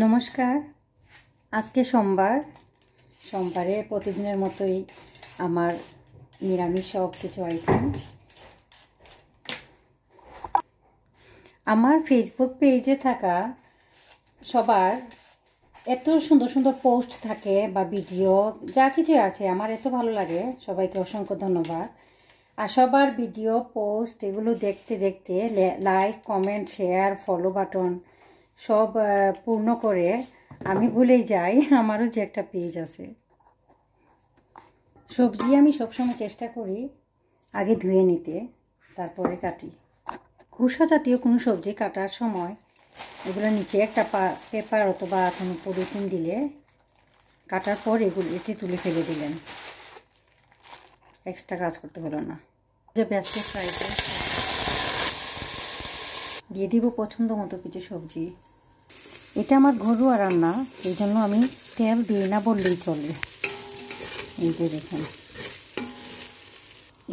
নমস্কার। আজকে সোমবারে প্রতিদিনের মতোই আমার নিরামিষ সব কিছু আইটেম। আমার ফেসবুক পেজে থাকা সবার এত সুন্দর সুন্দর পোস্ট থাকে বা ভিডিও যা কিছু আছে, আমার এত ভালো লাগে। সবাইকে অসংখ্য ধন্যবাদ। আর সবার ভিডিও পোস্ট এগুলো দেখতে দেখতে like, comment, share, follow button সব পূর্ণ করে আমি ভুলেই যাই আমারও যে একটা পেজ আছে। সবজি আমি সবসময় চেষ্টা করি আগে ধুয়ে নিতে, তারপরে কাটি। খোসা জাতীয় কোনো সবজি কাটার সময় এগুলো নিচে একটা পেপার অথবা কোনো পলিথিন দিলে কাটার পর এগুলো এটি তুলে ফেলে দিলেন, এক্সট্রা কাজ করতে হলো না। যে ব্যস্ত ফ্রাইতে দিয়ে দিব পছন্দ মতো কিছু সবজি। এটা আমার ঘরোয়া রান্না, এই জন্য আমি তেল দিই না বললেই চলে। এই যে দেখেন,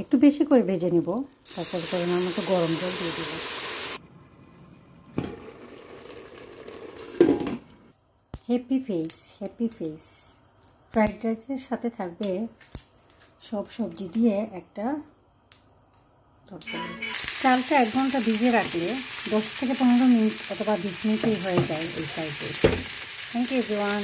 একটু বেশি করে ভেজে নিব, তারপর পরিমাণ মতো গরম জল দিয়ে দেব। হ্যাপি ফেস ফ্রাইড রাইসের সাথে থাকবে সব সবজি দিয়ে একটা তরকারি। চালটা 1 ঘন্টা ভিজিয়ে রাখলে 10 থেকে 15 মিনিট অথবা 20 মিনিটেই হয়ে যায় এই fried rice. Thank you everyone.